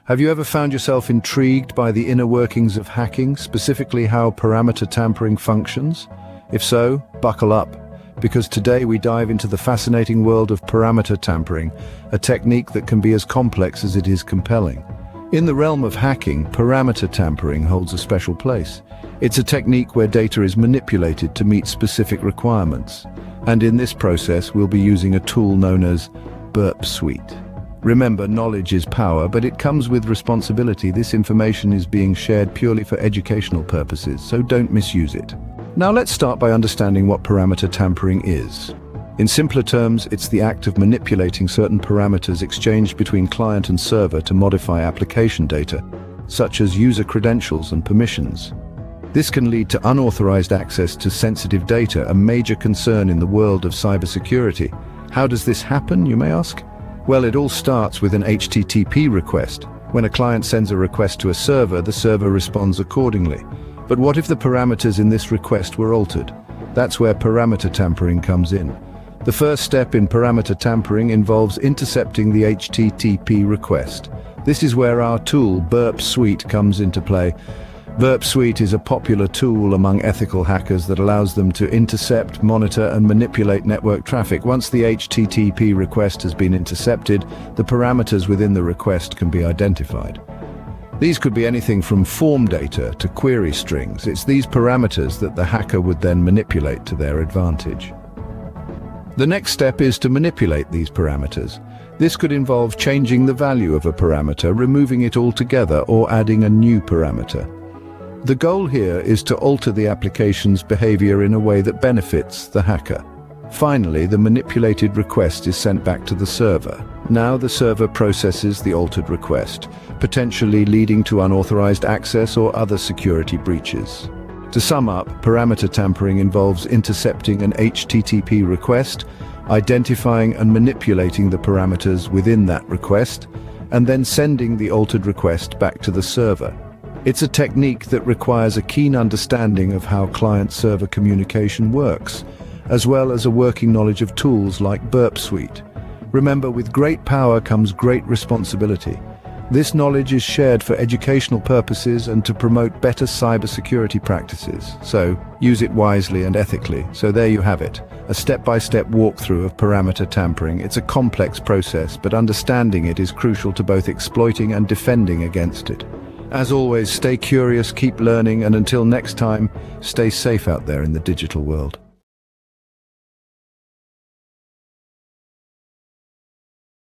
Have you ever found yourself intrigued by the inner workings of hacking, specifically how parameter tampering functions? If so, buckle up, because today we dive into the fascinating world of parameter tampering, a technique that can be as complex as it is compelling. In the realm of hacking, parameter tampering holds a special place. It's a technique where data is manipulated to meet specific requirements. And in this process, we'll be using a tool known as Burp Suite. Remember, knowledge is power, but it comes with responsibility. This information is being shared purely for educational purposes, so don't misuse it. Now let's start by understanding what parameter tampering is. In simpler terms, it's the act of manipulating certain parameters exchanged between client and server to modify application data, such as user credentials and permissions. This can lead to unauthorized access to sensitive data, a major concern in the world of cybersecurity. How does this happen, you may ask? Well, it all starts with an HTTP request. When a client sends a request to a server, the server responds accordingly. But what if the parameters in this request were altered? That's where parameter tampering comes in. The first step in parameter tampering involves intercepting the HTTP request. This is where our tool, Burp Suite, comes into play. Burp Suite is a popular tool among ethical hackers that allows them to intercept, monitor, and manipulate network traffic. Once the HTTP request has been intercepted, the parameters within the request can be identified. These could be anything from form data to query strings. It's these parameters that the hacker would then manipulate to their advantage. The next step is to manipulate these parameters. This could involve changing the value of a parameter, removing it altogether, or adding a new parameter. The goal here is to alter the application's behavior in a way that benefits the hacker. Finally, the manipulated request is sent back to the server. Now the server processes the altered request, potentially leading to unauthorized access or other security breaches. To sum up, parameter tampering involves intercepting an HTTP request, identifying and manipulating the parameters within that request, and then sending the altered request back to the server. It's a technique that requires a keen understanding of how client-server communication works, as well as a working knowledge of tools like Burp Suite. Remember, with great power comes great responsibility. This knowledge is shared for educational purposes and to promote better cybersecurity practices. So, use it wisely and ethically. So there you have it, a step-by-step walkthrough of parameter tampering. It's a complex process, but understanding it is crucial to both exploiting and defending against it. As always, stay curious, keep learning, and until next time, stay safe out there in the digital world.